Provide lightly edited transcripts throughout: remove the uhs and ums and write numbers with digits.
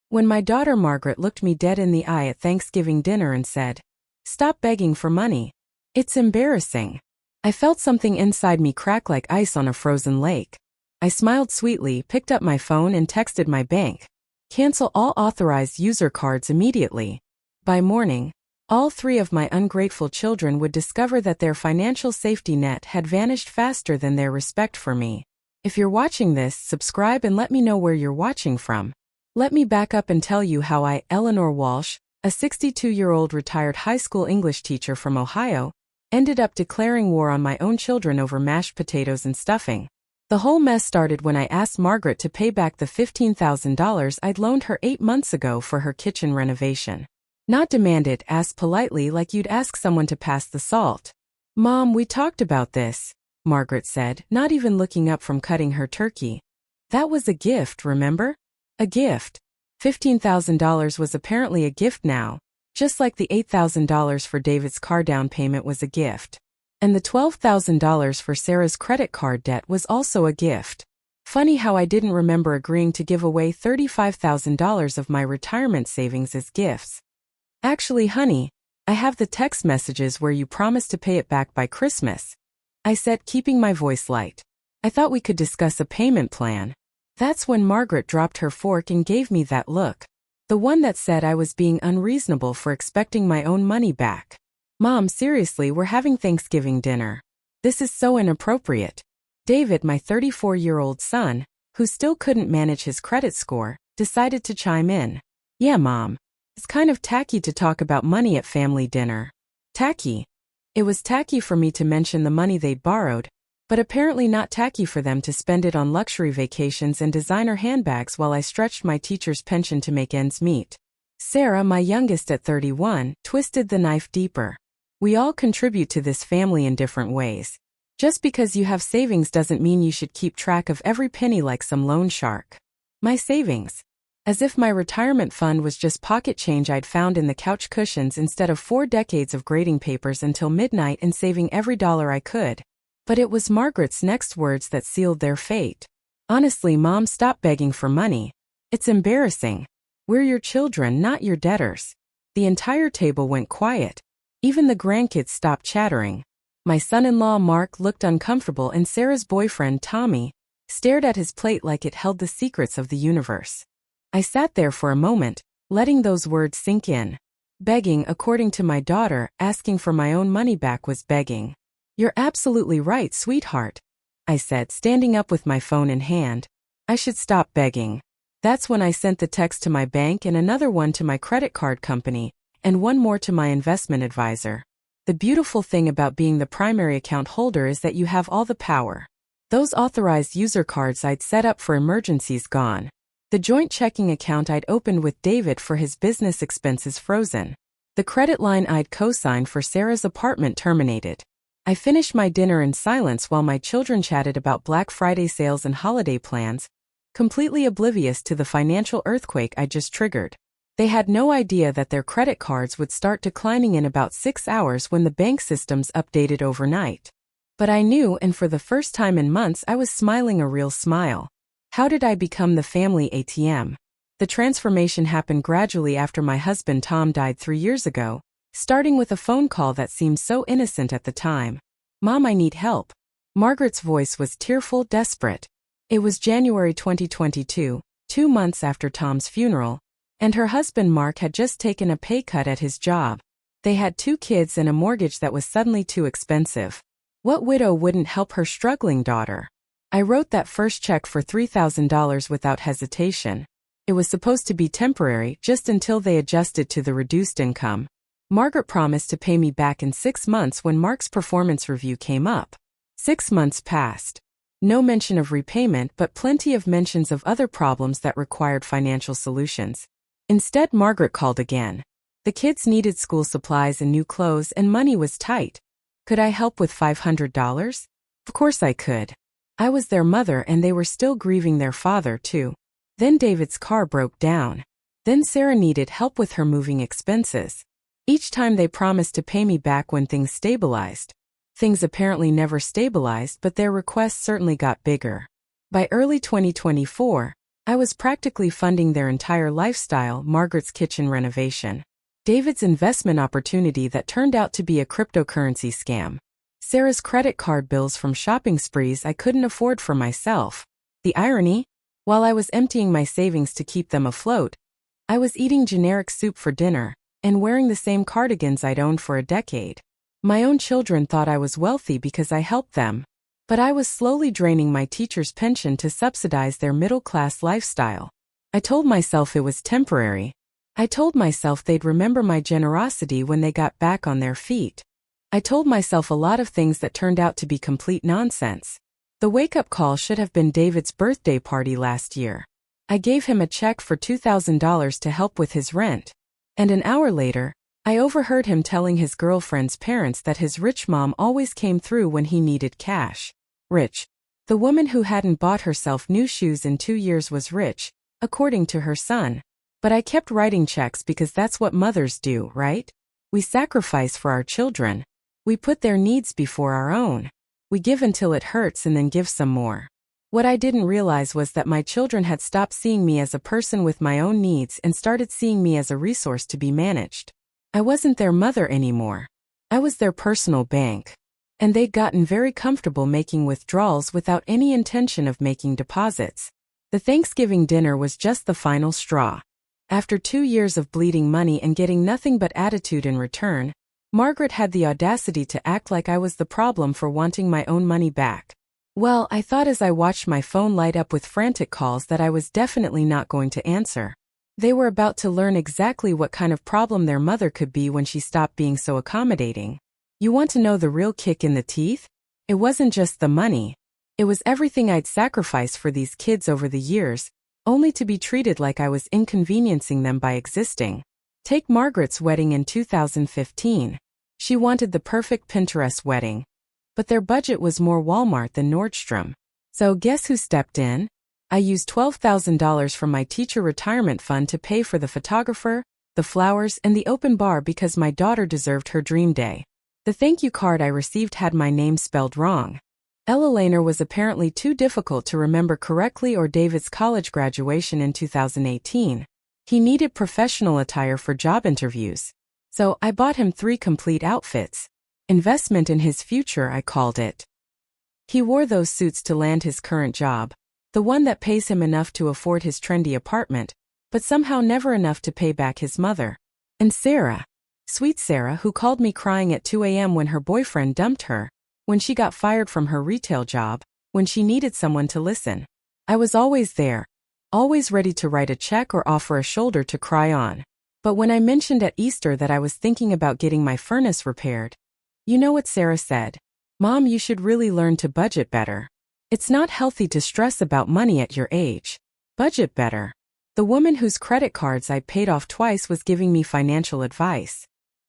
When my daughter Margaret looked me dead in the eye at Thanksgiving dinner and said, "Stop begging for money. It's embarrassing." I felt something inside me crack like ice on a frozen lake. I smiled sweetly, picked up my phone and texted my bank. Cancel all authorized user cards immediately. By morning, all three of my ungrateful children would discover that their financial safety net had vanished faster than their respect for me. If you're watching this, subscribe and let me know where you're watching from. Let me back up and tell you how I, Eleanor Walsh, a 62-year-old retired high school English teacher from Ohio, ended up declaring war on my own children over mashed potatoes and stuffing. The whole mess started when I asked Margaret to pay back the $15,000 I'd loaned her 8 months ago for her kitchen renovation. Not demand it, ask politely like you'd ask someone to pass the salt. "Mom, we talked about this," Margaret said, not even looking up from cutting her turkey. "That was a gift, remember? A gift." $15,000 was apparently a gift now, just like the $8,000 for David's car down payment was a gift. And the $12,000 for Sarah's credit card debt was also a gift. Funny how I didn't remember agreeing to give away $35,000 of my retirement savings as gifts. "Actually, honey, I have the text messages where you promised to pay it back by Christmas," I said, keeping my voice light. "I thought we could discuss a payment plan." That's when Margaret dropped her fork and gave me that look. The one that said I was being unreasonable for expecting my own money back. "Mom, seriously, we're having Thanksgiving dinner. This is so inappropriate." David, my 34-year-old son, who still couldn't manage his credit score, decided to chime in. "Yeah, Mom. It's kind of tacky to talk about money at family dinner." Tacky? It was tacky for me to mention the money they'd borrowed, but apparently not tacky for them to spend it on luxury vacations and designer handbags while I stretched my teacher's pension to make ends meet. Sarah, my youngest at 31, twisted the knife deeper. "We all contribute to this family in different ways. Just because you have savings doesn't mean you should keep track of every penny like some loan shark." My savings? As if my retirement fund was just pocket change I'd found in the couch cushions instead of 4 decades of grading papers until midnight and saving every dollar I could. But it was Margaret's next words that sealed their fate. "Honestly, Mom, stop begging for money. It's embarrassing. We're your children, not your debtors." The entire table went quiet. Even the grandkids stopped chattering. My son-in-law Mark looked uncomfortable and Sarah's boyfriend Tommy stared at his plate like it held the secrets of the universe. I sat there for a moment, letting those words sink in. Begging, according to my daughter, asking for my own money back was begging. "You're absolutely right, sweetheart," I said, standing up with my phone in hand. "I should stop begging." That's when I sent the text to my bank and another one to my credit card company, and one more to my investment advisor. The beautiful thing about being the primary account holder is that you have all the power. Those authorized user cards I'd set up for emergencies gone. The joint checking account I'd opened with David for his business expenses frozen. The credit line I'd co-signed for Sarah's apartment terminated. I finished my dinner in silence while my children chatted about Black Friday sales and holiday plans, completely oblivious to the financial earthquake I just triggered. They had no idea that their credit cards would start declining in about 6 hours when the bank systems updated overnight. But I knew, and for the first time in months I was smiling a real smile. How did I become the family ATM? The transformation happened gradually after my husband Tom died 3 years ago, starting with a phone call that seemed so innocent at the time. "Mom, I need help." Margaret's voice was tearful, desperate. It was January 2022, 2 months after Tom's funeral, and her husband Mark had just taken a pay cut at his job. They had 2 kids and a mortgage that was suddenly too expensive. What widow wouldn't help her struggling daughter? I wrote that first check for $3,000 without hesitation. It was supposed to be temporary, just until they adjusted to the reduced income. Margaret promised to pay me back in 6 months when Mark's performance review came up. 6 months passed. No mention of repayment, but plenty of mentions of other problems that required financial solutions. Instead, Margaret called again. The kids needed school supplies and new clothes, and money was tight. Could I help with $500? Of course I could. I was their mother and they were still grieving their father too. Then David's car broke down. Then Sarah needed help with her moving expenses. Each time they promised to pay me back when things stabilized. Things apparently never stabilized, but their requests certainly got bigger. By early 2024, I was practically funding their entire lifestyle, Margaret's kitchen renovation, David's investment opportunity that turned out to be a cryptocurrency scam, Sarah's credit card bills from shopping sprees I couldn't afford for myself. The irony? While I was emptying my savings to keep them afloat, I was eating generic soup for dinner and wearing the same cardigans I'd owned for a decade. My own children thought I was wealthy because I helped them, but I was slowly draining my teacher's pension to subsidize their middle-class lifestyle. I told myself it was temporary. I told myself they'd remember my generosity when they got back on their feet. I told myself a lot of things that turned out to be complete nonsense. The wake-up call should have been David's birthday party last year. I gave him a check for $2,000 to help with his rent. And an hour later, I overheard him telling his girlfriend's parents that his rich mom always came through when he needed cash. Rich. The woman who hadn't bought herself new shoes in 2 years was rich, according to her son. But I kept writing checks because that's what mothers do, right? We sacrifice for our children. We put their needs before our own. We give until it hurts and then give some more. What I didn't realize was that my children had stopped seeing me as a person with my own needs and started seeing me as a resource to be managed. I wasn't their mother anymore. I was their personal bank. And they'd gotten very comfortable making withdrawals without any intention of making deposits. The Thanksgiving dinner was just the final straw. After 2 years of bleeding money and getting nothing but attitude in return, Margaret had the audacity to act like I was the problem for wanting my own money back. Well, I thought as I watched my phone light up with frantic calls that I was definitely not going to answer. They were about to learn exactly what kind of problem their mother could be when she stopped being so accommodating. You want to know the real kick in the teeth? It wasn't just the money. It was everything I'd sacrificed for these kids over the years, only to be treated like I was inconveniencing them by existing. Take Margaret's wedding in 2015. She wanted the perfect Pinterest wedding. But their budget was more Walmart than Nordstrom. So guess who stepped in? I used $12,000 from my teacher retirement fund to pay for the photographer, the flowers, and the open bar because my daughter deserved her dream day. The thank you card I received had my name spelled wrong. Ella Laner was apparently too difficult to remember correctly, or David's college graduation in 2018. He needed professional attire for job interviews. So I bought him 3 complete outfits. Investment in his future, I called it. He wore those suits to land his current job, the one that pays him enough to afford his trendy apartment, but somehow never enough to pay back his mother. And Sarah. Sweet Sarah, who called me crying at 2 a.m. when her boyfriend dumped her, when she got fired from her retail job, when she needed someone to listen. I was always there, always ready to write a check or offer a shoulder to cry on. But when I mentioned at Easter that I was thinking about getting my furnace repaired, you know what Sarah said? Mom, you should really learn to budget better. It's not healthy to stress about money at your age. Budget better. The woman whose credit cards I paid off twice was giving me financial advice.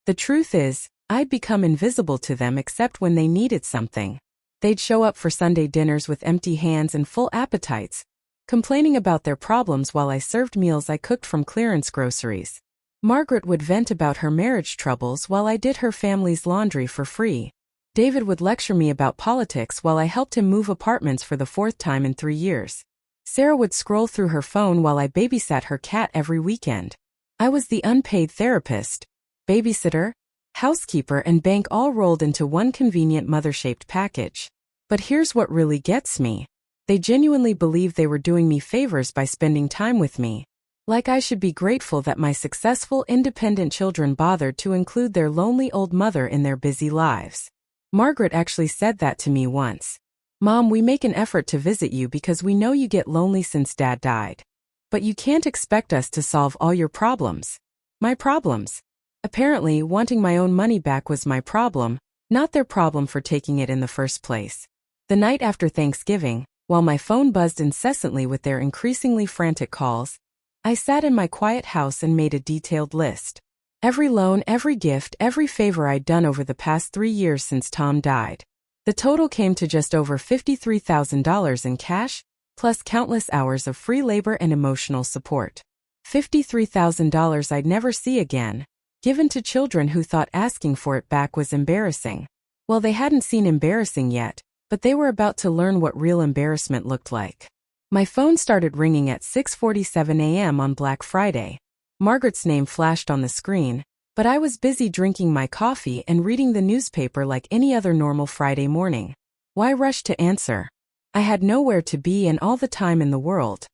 The truth is, I'd become invisible to them except when they needed something. They'd show up for Sunday dinners with empty hands and full appetites, complaining about their problems while I served meals I cooked from clearance groceries. Margaret would vent about her marriage troubles while I did her family's laundry for free. David would lecture me about politics while I helped him move apartments for the 4th time in 3 years. Sarah would scroll through her phone while I babysat her cat every weekend. I was the unpaid therapist, babysitter, housekeeper, and bank all rolled into one convenient mother-shaped package. But here's what really gets me. They genuinely believed they were doing me favors by spending time with me. Like I should be grateful that my successful, independent children bothered to include their lonely old mother in their busy lives. Margaret actually said that to me once. Mom, we make an effort to visit you because we know you get lonely since Dad died. But you can't expect us to solve all your problems. My problems. Apparently, wanting my own money back was my problem, not their problem for taking it in the first place. The night after Thanksgiving, while my phone buzzed incessantly with their increasingly frantic calls, I sat in my quiet house and made a detailed list. Every loan, every gift, every favor I'd done over the past 3 years since Tom died. The total came to just over $53,000 in cash, plus countless hours of free labor and emotional support. $53,000 I'd never see again, given to children who thought asking for it back was embarrassing. Well, they hadn't seen embarrassing yet, but they were about to learn what real embarrassment looked like. My phone started ringing at 6:47 a.m. on Black Friday. Margaret's name flashed on the screen, but I was busy drinking my coffee and reading the newspaper like any other normal Friday morning. Why rush to answer? I had nowhere to be and all the time in the world.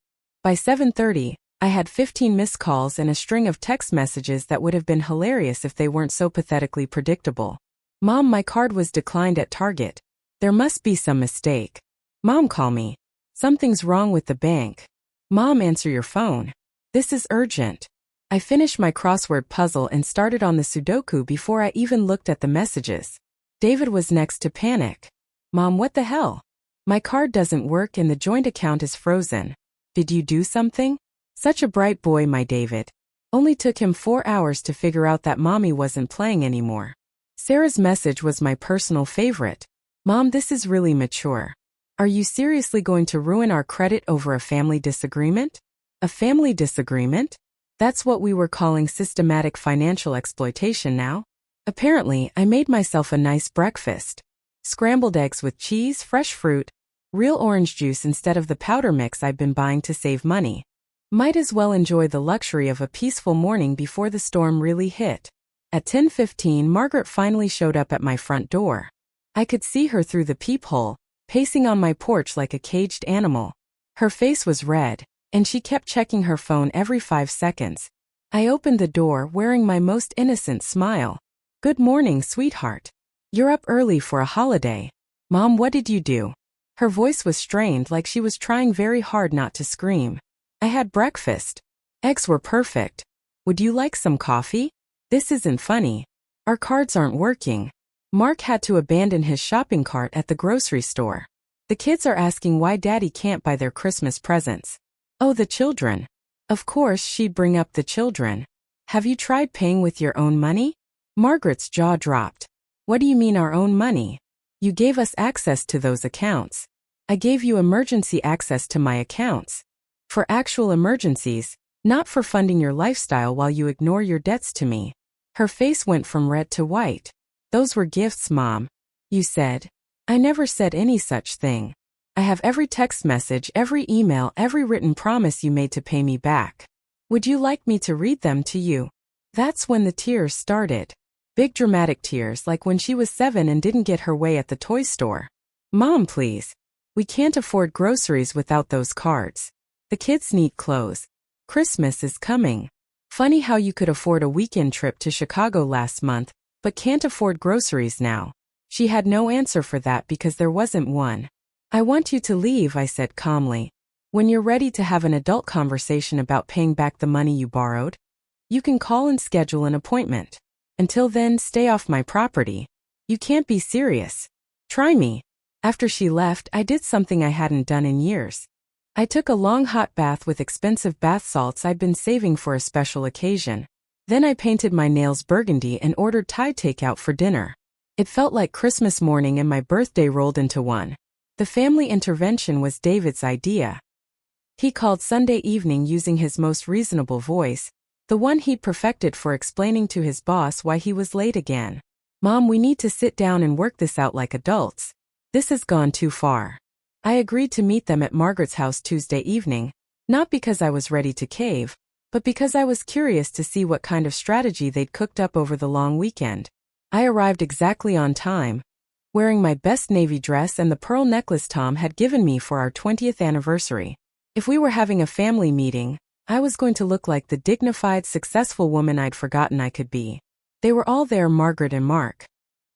By 7:30, I had 15 missed calls and a string of text messages that would have been hilarious if they weren't so pathetically predictable. Mom, my card was declined at Target. There must be some mistake. Mom, call me. Something's wrong with the bank. Mom, answer your phone. This is urgent. I finished my crossword puzzle and started on the Sudoku before I even looked at the messages. David was next to panic. Mom, what the hell? My card doesn't work and the joint account is frozen. Did you do something? Such a bright boy, my David. Only took him 4 hours to figure out that Mommy wasn't playing anymore. Sarah's message was my personal favorite. Mom, this is really mature. Are you seriously going to ruin our credit over a family disagreement? A family disagreement? That's what we were calling systematic financial exploitation now. Apparently, I made myself a nice breakfast. Scrambled eggs with cheese, fresh fruit, real orange juice instead of the powder mix I've been buying to save money. Might as well enjoy the luxury of a peaceful morning before the storm really hit. At 10:15, Margaret finally showed up at my front door. I could see her through the peephole, pacing on my porch like a caged animal. Her face was red, and she kept checking her phone every 5 seconds. I opened the door wearing my most innocent smile. Good morning, sweetheart. You're up early for a holiday. Mom, what did you do? Her voice was strained like she was trying very hard not to scream. I had breakfast. Eggs were perfect. Would you like some coffee? This isn't funny. Our cards aren't working. Mark had to abandon his shopping cart at the grocery store. The kids are asking why Daddy can't buy their Christmas presents. Oh, the children. Of course, she'd bring up the children. Have you tried paying with your own money? Margaret's jaw dropped. What do you mean our own money? You gave us access to those accounts. I gave you emergency access to my accounts. For actual emergencies, not for funding your lifestyle while you ignore your debts to me. Her face went from red to white. Those were gifts, Mom. You said. I never said any such thing. I have every text message, every email, every written promise you made to pay me back. Would you like me to read them to you? That's when the tears started. Big dramatic tears like when she was 7 and didn't get her way at the toy store. Mom, please. We can't afford groceries without those cards. The kids need clothes. Christmas is coming. Funny how you could afford a weekend trip to Chicago last month, but can't afford groceries now. She had no answer for that because there wasn't one. I want you to leave, I said calmly. When you're ready to have an adult conversation about paying back the money you borrowed, you can call and schedule an appointment. Until then, stay off my property. You can't be serious. Try me. After she left, I did something I hadn't done in years. I took a long hot bath with expensive bath salts I'd been saving for a special occasion. Then I painted my nails burgundy and ordered Thai takeout for dinner. It felt like Christmas morning and my birthday rolled into one. The family intervention was David's idea. He called Sunday evening using his most reasonable voice, the one he'd perfected for explaining to his boss why he was late again. Mom, we need to sit down and work this out like adults. This has gone too far. I agreed to meet them at Margaret's house Tuesday evening, not because I was ready to cave, but because I was curious to see what kind of strategy they'd cooked up over the long weekend. I arrived exactly on time, wearing my best navy dress and the pearl necklace Tom had given me for our 20th anniversary. If we were having a family meeting, I was going to look like the dignified, successful woman I'd forgotten I could be. They were all there, Margaret and Mark.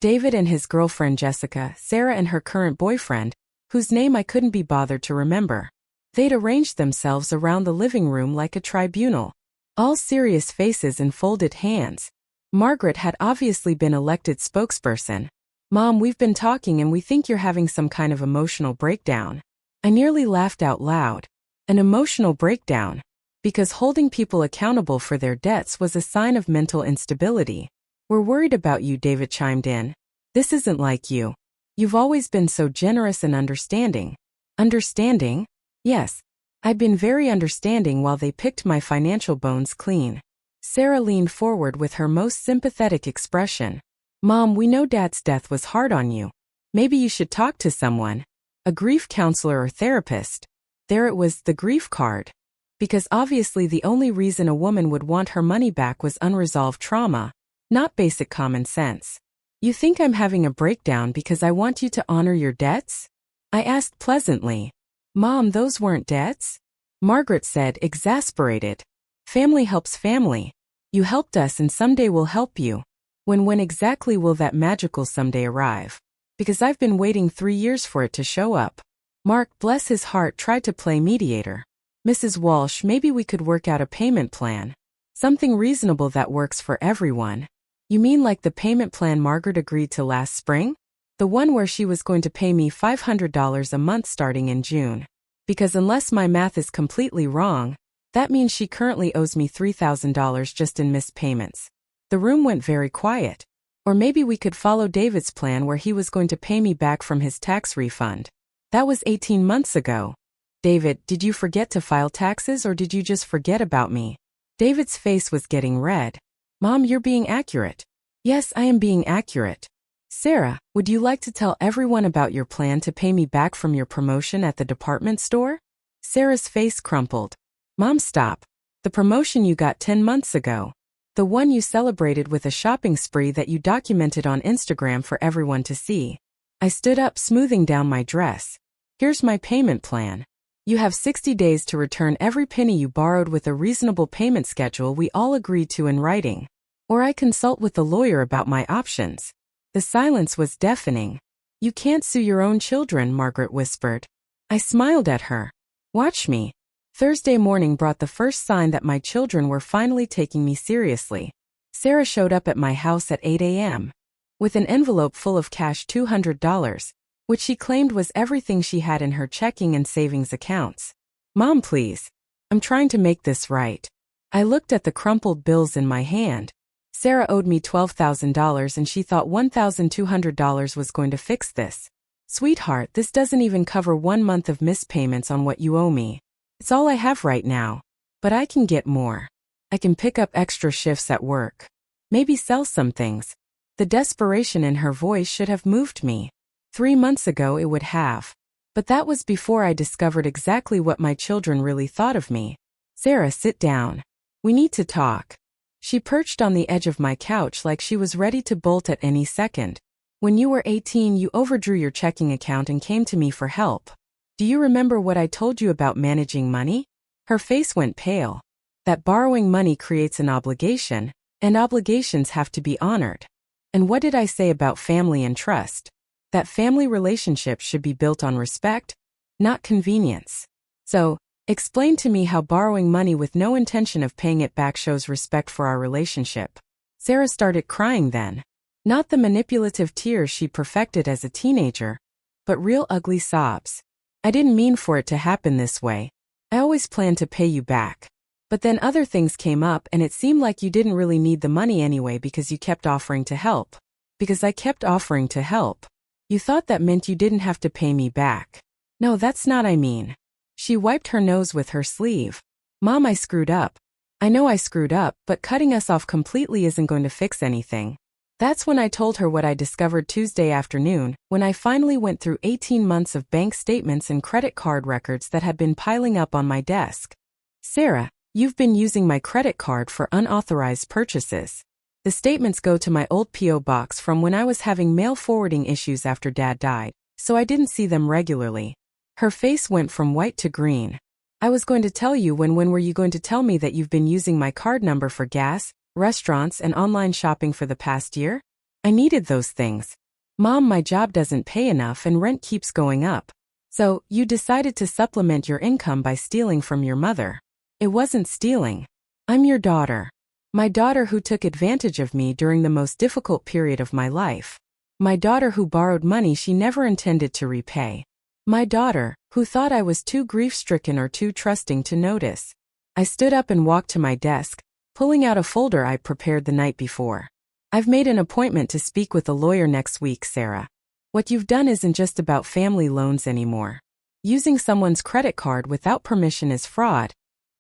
David and his girlfriend Jessica, Sarah and her current boyfriend, whose name I couldn't be bothered to remember. They'd arranged themselves around the living room like a tribunal. All serious faces and folded hands. Margaret had obviously been elected spokesperson. Mom, we've been talking and we think you're having some kind of emotional breakdown. I nearly laughed out loud. An emotional breakdown. Because holding people accountable for their debts was a sign of mental instability. We're worried about you, David chimed in. This isn't like you. You've always been so generous and understanding. Understanding? Yes. I've been very understanding while they picked my financial bones clean. Sarah leaned forward with her most sympathetic expression. Mom, we know Dad's death was hard on you. Maybe you should talk to someone. A grief counselor or therapist. There it was, the grief card. Because obviously the only reason a woman would want her money back was unresolved trauma, not basic common sense. You think I'm having a breakdown because I want you to honor your debts? I asked pleasantly. Mom, those weren't debts? Margaret said, exasperated. Family helps family. You helped us and someday we'll help you. When exactly will that magical someday arrive? Because I've been waiting 3 years for it to show up. Mark, bless his heart, tried to play mediator. Mrs. Walsh, maybe we could work out a payment plan. Something reasonable that works for everyone. You mean like the payment plan Margaret agreed to last spring? The one where she was going to pay me $500 a month starting in June. Because unless my math is completely wrong, that means she currently owes me $3,000 just in missed payments. The room went very quiet. Or maybe we could follow David's plan where he was going to pay me back from his tax refund. That was 18 months ago. David, did you forget to file taxes or did you just forget about me? David's face was getting red. Mom, you're being accurate. Yes, I am being accurate. Sarah, would you like to tell everyone about your plan to pay me back from your promotion at the department store? Sarah's face crumpled. Mom, stop. The promotion you got 10 months ago. The one you celebrated with a shopping spree that you documented on Instagram for everyone to see. I stood up, smoothing down my dress. Here's my payment plan. You have 60 days to return every penny you borrowed with a reasonable payment schedule we all agreed to in writing. Or I consult with the lawyer about my options. The silence was deafening. You can't sue your own children, Margaret whispered. I smiled at her. Watch me. Thursday morning brought the first sign that my children were finally taking me seriously. Sarah showed up at my house at 8 a.m. with an envelope full of cash, $200. Which she claimed was everything she had in her checking and savings accounts. Mom, please. I'm trying to make this right. I looked at the crumpled bills in my hand. Sarah owed me $12,000 and she thought $1,200 was going to fix this. Sweetheart, this doesn't even cover 1 month of missed payments on what you owe me. It's all I have right now. But I can get more. I can pick up extra shifts at work. Maybe sell some things. The desperation in her voice should have moved me. 3 months ago it would have. But that was before I discovered exactly what my children really thought of me. Sarah, sit down. We need to talk. She perched on the edge of my couch like she was ready to bolt at any second. When you were 18, you overdrew your checking account and came to me for help. Do you remember what I told you about managing money? Her face went pale. That borrowing money creates an obligation, and obligations have to be honored. And what did I say about family and trust? That family relationships should be built on respect, not convenience. So, explain to me how borrowing money with no intention of paying it back shows respect for our relationship. Sarah started crying then. Not the manipulative tears she perfected as a teenager, but real ugly sobs. I didn't mean for it to happen this way. I always planned to pay you back. But then other things came up and it seemed like you didn't really need the money anyway because you kept offering to help. Because I kept offering to help. You thought that meant you didn't have to pay me back. No, that's not I mean. She wiped her nose with her sleeve. Mom, I screwed up. I know I screwed up, but cutting us off completely isn't going to fix anything. That's when I told her what I discovered Tuesday afternoon, when I finally went through 18 months of bank statements and credit card records that had been piling up on my desk. Sarah, you've been using my credit card for unauthorized purchases. The statements go to my old P.O. box from when I was having mail forwarding issues after Dad died, so I didn't see them regularly. Her face went from white to green. I was going to tell you when were you going to tell me that you've been using my card number for gas, restaurants and online shopping for the past year? I needed those things. Mom, my job doesn't pay enough and rent keeps going up. So, you decided to supplement your income by stealing from your mother. It wasn't stealing. I'm your daughter. My daughter who took advantage of me during the most difficult period of my life. My daughter who borrowed money she never intended to repay. My daughter, who thought I was too grief-stricken or too trusting to notice. I stood up and walked to my desk, pulling out a folder I prepared the night before. I've made an appointment to speak with a lawyer next week, Sarah. What you've done isn't just about family loans anymore. Using someone's credit card without permission is fraud,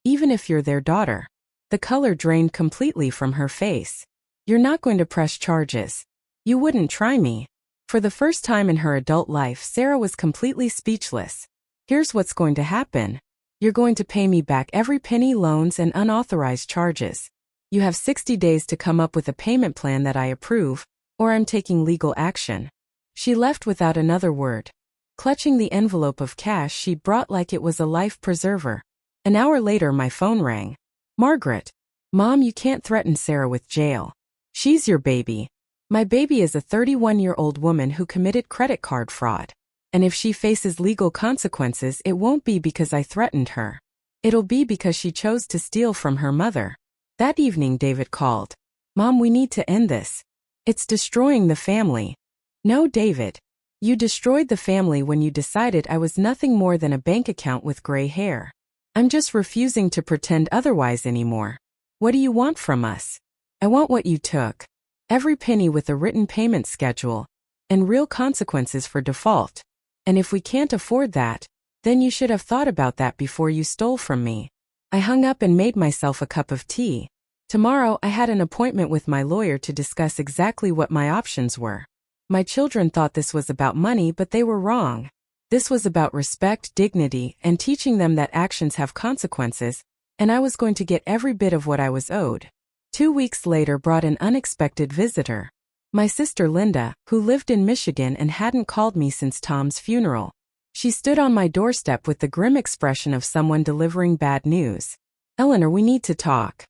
even if you're their daughter. The color drained completely from her face. You're not going to press charges. You wouldn't try me. For the first time in her adult life, Sarah was completely speechless. Here's what's going to happen. You're going to pay me back every penny, loans and unauthorized charges. You have 60 days to come up with a payment plan that I approve, or I'm taking legal action. She left without another word, clutching the envelope of cash she'd brought like it was a life preserver. An hour later, my phone rang. Margaret. Mom, you can't threaten Sarah with jail. She's your baby. My baby is a 31-year-old woman who committed credit card fraud. And if she faces legal consequences, it won't be because I threatened her. It'll be because she chose to steal from her mother. That evening, David called. Mom, we need to end this. It's destroying the family. No, David. You destroyed the family when you decided I was nothing more than a bank account with gray hair. I'm just refusing to pretend otherwise anymore. What do you want from us? I want what you took. Every penny, with a written payment schedule and real consequences for default. And if we can't afford that, then you should have thought about that before you stole from me. I hung up and made myself a cup of tea. Tomorrow, I had an appointment with my lawyer to discuss exactly what my options were. My children thought this was about money, but they were wrong. This was about respect, dignity, and teaching them that actions have consequences, and I was going to get every bit of what I was owed. 2 weeks later brought an unexpected visitor. My sister Linda, who lived in Michigan and hadn't called me since Tom's funeral. She stood on my doorstep with the grim expression of someone delivering bad news. Eleanor, we need to talk.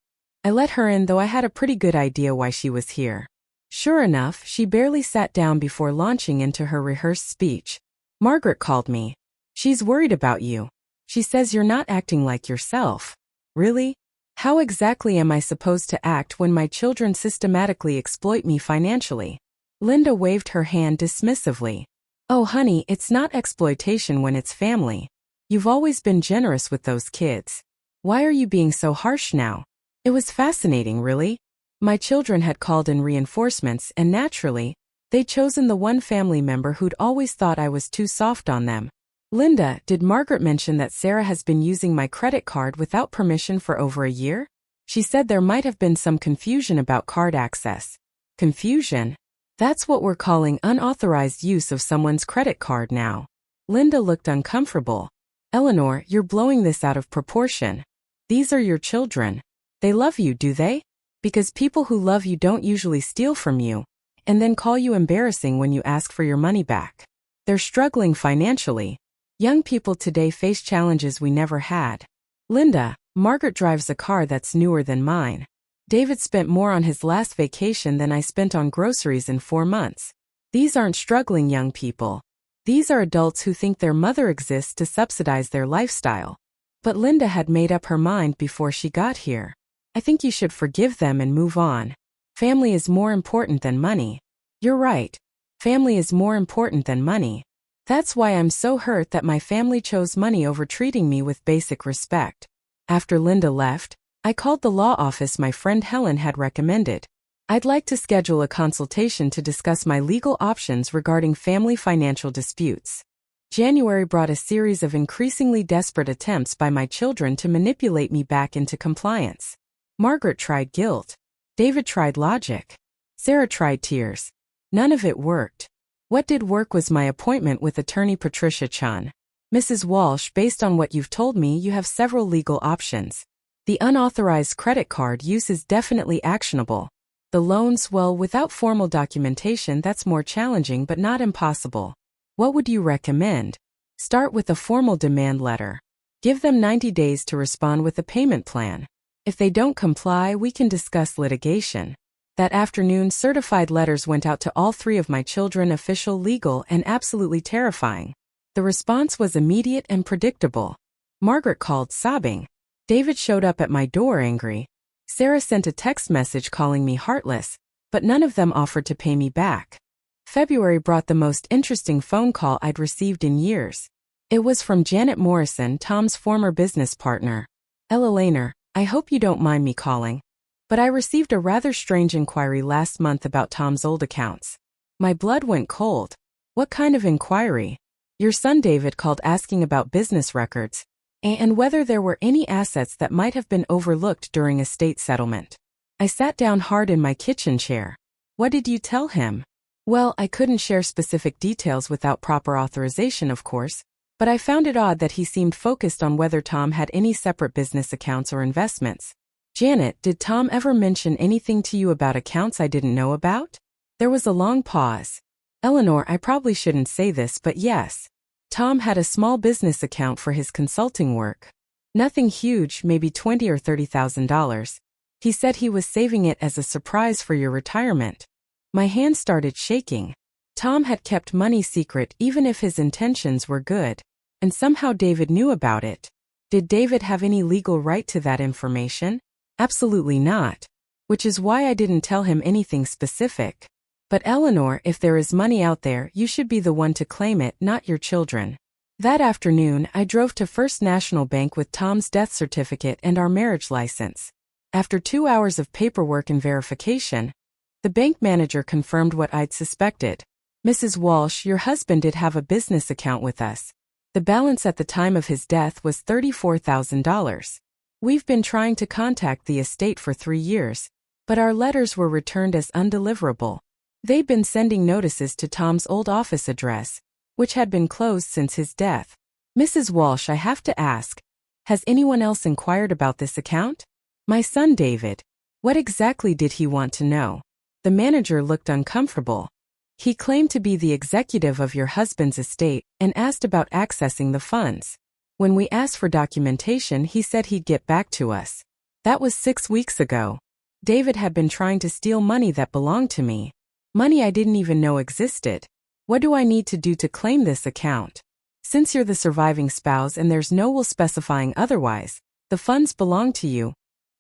I let her in, though I had a pretty good idea why she was here. Sure enough, she barely sat down before launching into her rehearsed speech. Margaret called me. She's worried about you. She says you're not acting like yourself. Really? How exactly am I supposed to act when my children systematically exploit me financially? Linda waved her hand dismissively. Oh honey, it's not exploitation when it's family. You've always been generous with those kids. Why are you being so harsh now? It was fascinating, really. My children had called in reinforcements, and naturally, they'd chosen the one family member who'd always thought I was too soft on them. Linda, did Margaret mention that Sarah has been using my credit card without permission for over a year? She said there might have been some confusion about card access. Confusion? That's what we're calling unauthorized use of someone's credit card now. Linda looked uncomfortable. Eleanor, you're blowing this out of proportion. These are your children. They love you, do they? Because people who love you don't usually steal from you, and then call you embarrassing when you ask for your money back. They're struggling financially. Young people today face challenges we never had. Linda, Margaret drives a car that's newer than mine. David spent more on his last vacation than I spent on groceries in 4 months. These aren't struggling young people. These are adults who think their mother exists to subsidize their lifestyle. But Linda had made up her mind before she got here. I think you should forgive them and move on. Family is more important than money. You're right. Family is more important than money. That's why I'm so hurt that my family chose money over treating me with basic respect. After Linda left, I called the law office my friend Helen had recommended. I'd like to schedule a consultation to discuss my legal options regarding family financial disputes. January brought a series of increasingly desperate attempts by my children to manipulate me back into compliance. Margaret tried guilt. David tried logic. Sarah tried tears. None of it worked. What did work was my appointment with attorney Patricia Chun. Mrs. Walsh, based on what you've told me, you have several legal options. The unauthorized credit card use is definitely actionable. The loans, well, without formal documentation, that's more challenging but not impossible. What would you recommend? Start with a formal demand letter. Give them 90 days to respond with a payment plan. If they don't comply, we can discuss litigation. That afternoon, certified letters went out to all 3 of my children, official, legal, and absolutely terrifying. The response was immediate and predictable. Margaret called, sobbing. David showed up at my door, angry. Sarah sent a text message calling me heartless, but none of them offered to pay me back. February brought the most interesting phone call I'd received in years. It was from Janet Morrison, Tom's former business partner. Ella Laner, I hope you don't mind me calling, but I received a rather strange inquiry last month about Tom's old accounts. My blood went cold. What kind of inquiry? Your son David called asking about business records, and whether there were any assets that might have been overlooked during estate settlement. I sat down hard in my kitchen chair. What did you tell him? Well, I couldn't share specific details without proper authorization, of course. But I found it odd that he seemed focused on whether Tom had any separate business accounts or investments. Janet, did Tom ever mention anything to you about accounts I didn't know about? There was a long pause. Eleanor, I probably shouldn't say this, but yes. Tom had a small business account for his consulting work. Nothing huge, maybe $20,000 or $30,000. He said he was saving it as a surprise for your retirement. My hand started shaking. Tom had kept money secret even if his intentions were good. And somehow David knew about it. Did David have any legal right to that information? Absolutely not. Which is why I didn't tell him anything specific. But Eleanor, if there is money out there, you should be the one to claim it, not your children. That afternoon, I drove to First National Bank with Tom's death certificate and our marriage license. After 2 hours of paperwork and verification, the bank manager confirmed what I'd suspected. Mrs. Walsh, your husband did have a business account with us. The balance at the time of his death was $34,000. We've been trying to contact the estate for 3 years, but our letters were returned as undeliverable. They'd been sending notices to Tom's old office address, which had been closed since his death. Mrs. Walsh, I have to ask, has anyone else inquired about this account? My son David. What exactly did he want to know? The manager looked uncomfortable. He claimed to be the executive of your husband's estate and asked about accessing the funds. When we asked for documentation, he said he'd get back to us. That was 6 weeks ago. David had been trying to steal money that belonged to me. Money I didn't even know existed. What do I need to do to claim this account? Since you're the surviving spouse and there's no will specifying otherwise, the funds belong to you.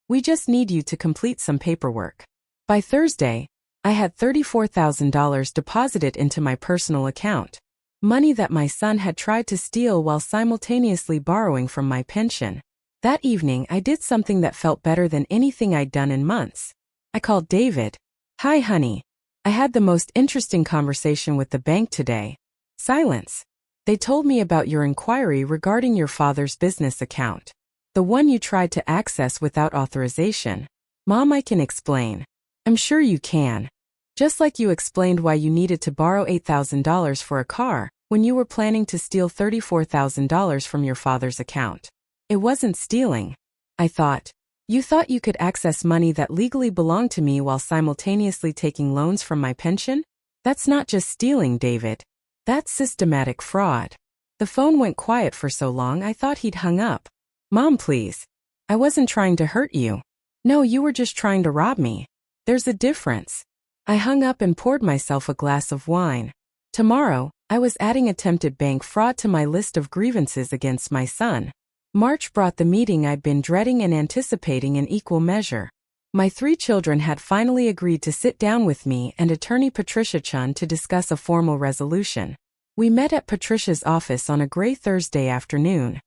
We just need you to complete some paperwork. By Thursday, I had $34,000 deposited into my personal account. Money that my son had tried to steal while simultaneously borrowing from my pension. That evening, I did something that felt better than anything I'd done in months. I called David. Hi, honey. I had the most interesting conversation with the bank today. Silence. They told me about your inquiry regarding your father's business account. The one you tried to access without authorization. Mom, I can explain. I'm sure you can. Just like you explained why you needed to borrow $8,000 for a car when you were planning to steal $34,000 from your father's account. It wasn't stealing. I thought. You thought you could access money that legally belonged to me while simultaneously taking loans from my pension? That's not just stealing, David. That's systematic fraud. The phone went quiet for so long I thought he'd hung up. Mom, please. I wasn't trying to hurt you. No, you were just trying to rob me. There's a difference. I hung up and poured myself a glass of wine. Tomorrow, I was adding attempted bank fraud to my list of grievances against my son. March brought the meeting I'd been dreading and anticipating in equal measure. My 3 children had finally agreed to sit down with me and attorney Patricia Chun to discuss a formal resolution. We met at Patricia's office on a gray Thursday afternoon.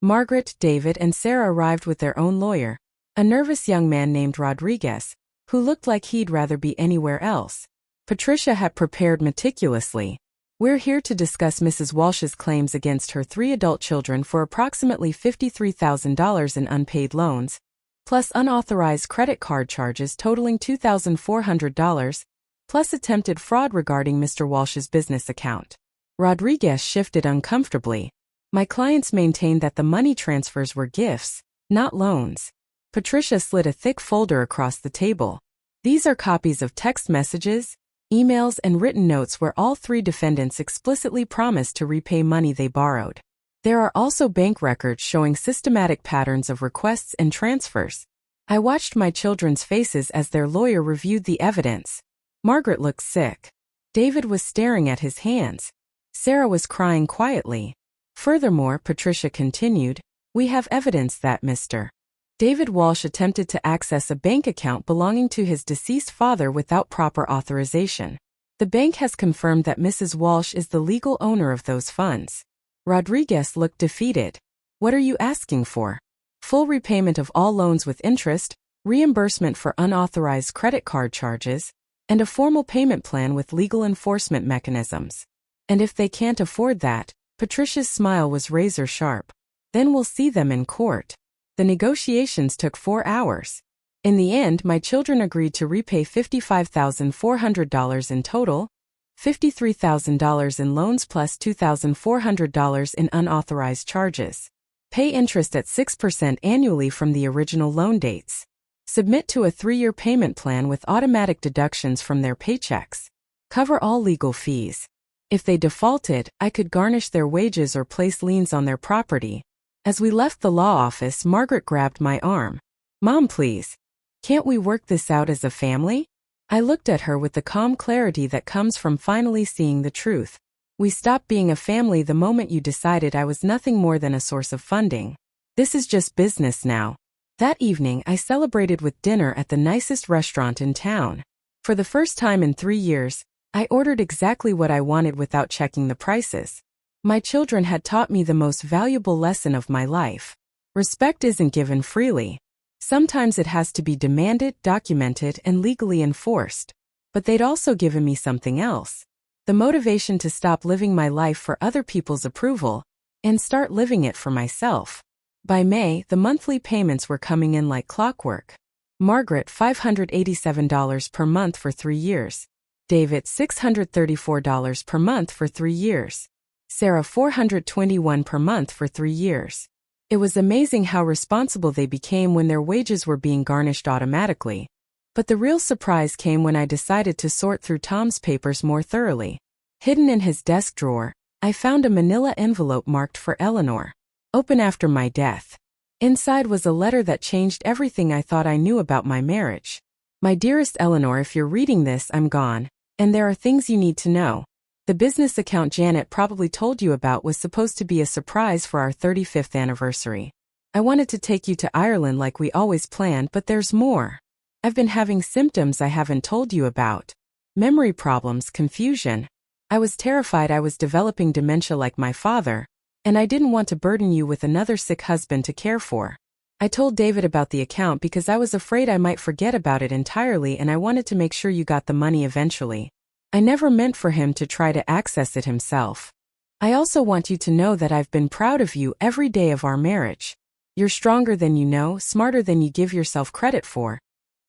Margaret, David, and Sarah arrived with their own lawyer, a nervous young man named Rodriguez, who looked like he'd rather be anywhere else. Patricia had prepared meticulously. We're here to discuss Mrs. Walsh's claims against her 3 adult children for approximately $53,000 in unpaid loans, plus unauthorized credit card charges totaling $2,400, plus attempted fraud regarding Mr. Walsh's business account. Rodriguez shifted uncomfortably. My clients maintained that the money transfers were gifts, not loans. Patricia slid a thick folder across the table. These are copies of text messages, emails, and written notes where all 3 defendants explicitly promised to repay money they borrowed. There are also bank records showing systematic patterns of requests and transfers. I watched my children's faces as their lawyer reviewed the evidence. Margaret looked sick. David was staring at his hands. Sarah was crying quietly. Furthermore, Patricia continued, we have evidence that Mr. David Walsh attempted to access a bank account belonging to his deceased father without proper authorization. The bank has confirmed that Mrs. Walsh is the legal owner of those funds. Rodriguez looked defeated. What are you asking for? Full repayment of all loans with interest, reimbursement for unauthorized credit card charges, and a formal payment plan with legal enforcement mechanisms. And if they can't afford that, Patricia's smile was razor sharp. Then we'll see them in court. The negotiations took 4 hours. In the end, my children agreed to repay $55,400 in total, $53,000 in loans plus $2,400 in unauthorized charges. Pay interest at 6% annually from the original loan dates. Submit to a 3-year payment plan with automatic deductions from their paychecks. Cover all legal fees. If they defaulted, I could garnish their wages or place liens on their property. As we left the law office, Margaret grabbed my arm. Mom, please. Can't we work this out as a family? I looked at her with the calm clarity that comes from finally seeing the truth. We stopped being a family the moment you decided I was nothing more than a source of funding. This is just business now. That evening, I celebrated with dinner at the nicest restaurant in town. For the first time in 3 years, I ordered exactly what I wanted without checking the prices. My children had taught me the most valuable lesson of my life. Respect isn't given freely. Sometimes it has to be demanded, documented, and legally enforced. But they'd also given me something else. The motivation to stop living my life for other people's approval and start living it for myself. By May, the monthly payments were coming in like clockwork. Margaret, $587 per month for 3 years. David, $634 per month for 3 years. Sarah, $421 per month for 3 years. It was amazing how responsible they became when their wages were being garnished automatically. But the real surprise came when I decided to sort through Tom's papers more thoroughly. Hidden in his desk drawer, I found a manila envelope marked for Eleanor. Open after my death. Inside was a letter that changed everything I thought I knew about my marriage. My dearest Eleanor, if you're reading this, I'm gone. And there are things you need to know. The business account Janet probably told you about was supposed to be a surprise for our 35th anniversary. I wanted to take you to Ireland like we always planned, but there's more. I've been having symptoms I haven't told you about. Memory problems, confusion. I was terrified I was developing dementia like my father, and I didn't want to burden you with another sick husband to care for. I told David about the account because I was afraid I might forget about it entirely, and I wanted to make sure you got the money eventually. I never meant for him to try to access it himself. I also want you to know that I've been proud of you every day of our marriage. You're stronger than you know, smarter than you give yourself credit for.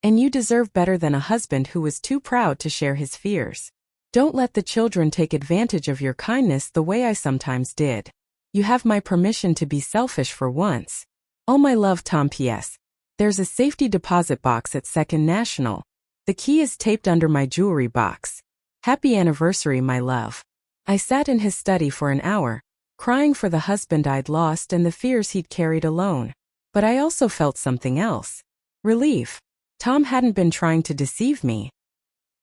And you deserve better than a husband who was too proud to share his fears. Don't let the children take advantage of your kindness the way I sometimes did. You have my permission to be selfish for once. All my love, Tom. P.S. There's a safety deposit box at Second National. The key is taped under my jewelry box. Happy anniversary, my love. I sat in his study for an hour, crying for the husband I'd lost and the fears he'd carried alone. But I also felt something else. Relief. Tom hadn't been trying to deceive me.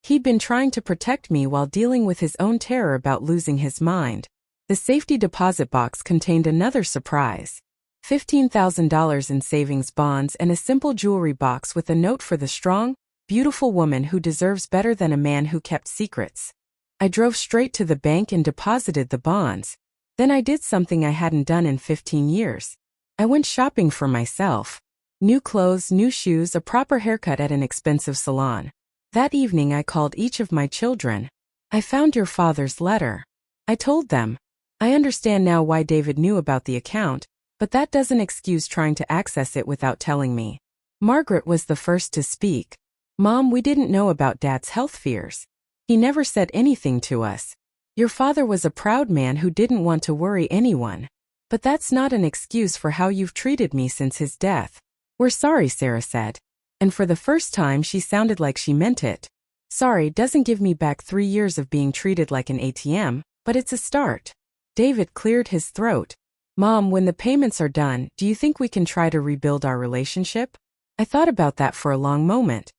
He'd been trying to protect me while dealing with his own terror about losing his mind. The safety deposit box contained another surprise. $15,000 in savings bonds and a simple jewelry box with a note for the strong, beautiful woman who deserves better than a man who kept secrets. I drove straight to the bank and deposited the bonds. Then I did something I hadn't done in 15 years. I went shopping for myself. New clothes, new shoes, a proper haircut at an expensive salon. That evening I called each of my children. I found your father's letter. I told them. I understand now why David knew about the account, but that doesn't excuse trying to access it without telling me. Margaret was the first to speak. Mom, we didn't know about Dad's health fears. He never said anything to us. Your father was a proud man who didn't want to worry anyone. But that's not an excuse for how you've treated me since his death. We're sorry, Sarah said. And for the first time she sounded like she meant it. Sorry doesn't give me back 3 years of being treated like an ATM, but it's a start. David cleared his throat. Mom, when the payments are done, do you think we can try to rebuild our relationship? I thought about that for a long moment.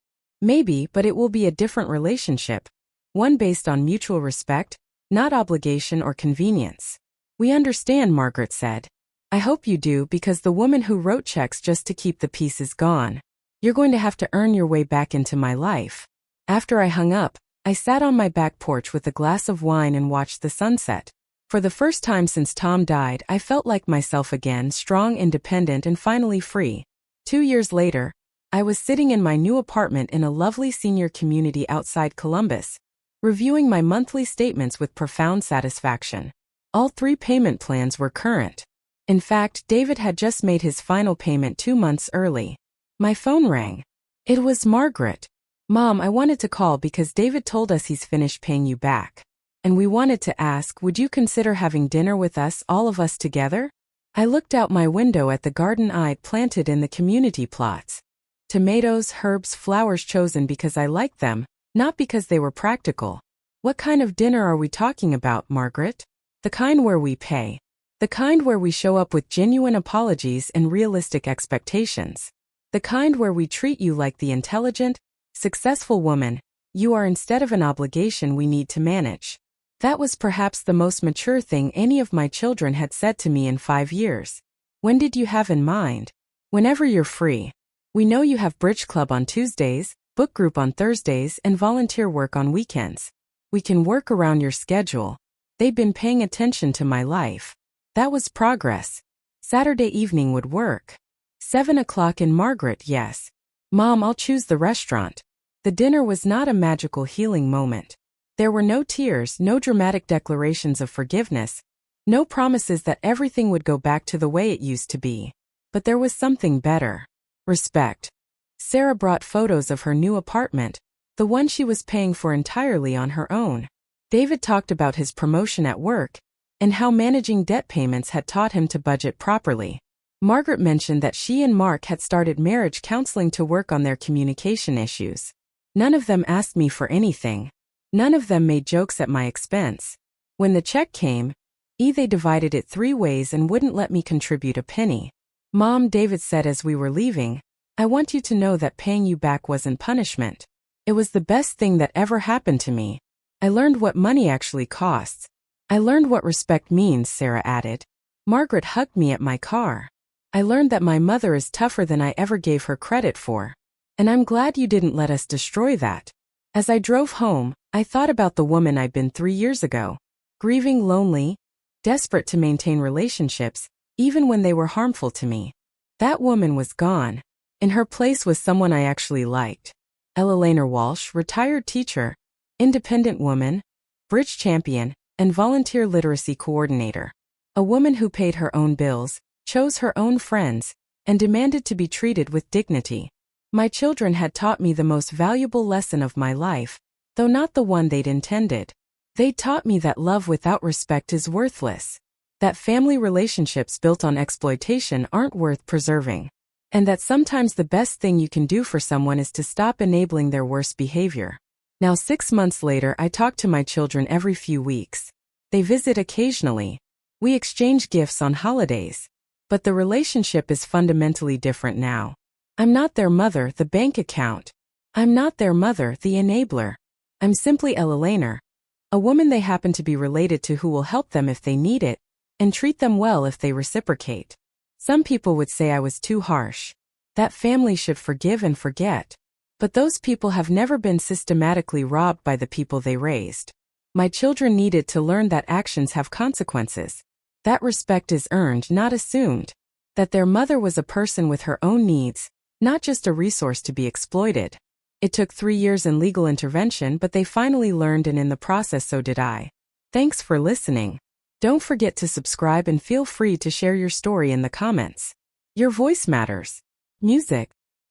Maybe, but it will be a different relationship. One based on mutual respect, not obligation or convenience. We understand, Margaret said. I hope you do, because the woman who wrote checks just to keep the peace is gone. You're going to have to earn your way back into my life. After I hung up, I sat on my back porch with a glass of wine and watched the sunset. For the first time since Tom died, I felt like myself again, strong, independent, and finally free. 2 years later, I was sitting in my new apartment in a lovely senior community outside Columbus, reviewing my monthly statements with profound satisfaction. All 3 payment plans were current. In fact, David had just made his final payment 2 months early. My phone rang. It was Margaret. Mom, I wanted to call because David told us he's finished paying you back. And we wanted to ask, would you consider having dinner with us, all of us together? I looked out my window at the garden I'd planted in the community plots. Tomatoes, herbs, flowers chosen because I liked them, not because they were practical. What kind of dinner are we talking about, Margaret? The kind where we pay. The kind where we show up with genuine apologies and realistic expectations. The kind where we treat you like the intelligent, successful woman you are instead of an obligation we need to manage. That was perhaps the most mature thing any of my children had said to me in 5 years. When did you have in mind? Whenever you're free. We know you have bridge club on Tuesdays, book group on Thursdays, and volunteer work on weekends. We can work around your schedule. They'd been paying attention to my life. That was progress. Saturday evening would work. 7 o'clock in Margaret, yes. Mom, I'll choose the restaurant. The dinner was not a magical healing moment. There were no tears, no dramatic declarations of forgiveness, no promises that everything would go back to the way it used to be. But there was something better. Respect. Sarah brought photos of her new apartment, the one she was paying for entirely on her own. David talked about his promotion at work, and how managing debt payments had taught him to budget properly. Margaret mentioned that she and Mark had started marriage counseling to work on their communication issues. None of them asked me for anything. None of them made jokes at my expense. When the check came, they divided it 3 ways and wouldn't let me contribute a penny. Mom, David said as we were leaving, I want you to know that paying you back wasn't punishment. It was the best thing that ever happened to me. I learned what money actually costs. I learned what respect means, Sarah added. Margaret hugged me at my car. I learned that my mother is tougher than I ever gave her credit for. And I'm glad you didn't let us destroy that. As I drove home, I thought about the woman I'd been 3 years ago. Grieving, lonely, desperate to maintain relationships, even when they were harmful to me. That woman was gone. In her place was someone I actually liked. Ella Laner Walsh, retired teacher, independent woman, bridge champion, and volunteer literacy coordinator. A woman who paid her own bills, chose her own friends, and demanded to be treated with dignity. My children had taught me the most valuable lesson of my life, though not the one they'd intended. They taught me that love without respect is worthless, that family relationships built on exploitation aren't worth preserving, and that sometimes the best thing you can do for someone is to stop enabling their worst behavior. Now 6 months later, I talk to my children every few weeks. They visit occasionally. We exchange gifts on holidays. But the relationship is fundamentally different now. I'm not their mother, the bank account. I'm not their mother, the enabler. I'm simply Ella Laner, a woman they happen to be related to who will help them if they need it, and treat them well if they reciprocate. Some people would say I was too harsh. That family should forgive and forget. But those people have never been systematically robbed by the people they raised. My children needed to learn that actions have consequences. That respect is earned, not assumed. That their mother was a person with her own needs, not just a resource to be exploited. It took 3 years in legal intervention, but they finally learned, and in the process so did I. Thanks for listening. Don't forget to subscribe and feel free to share your story in the comments. Your voice matters. Music.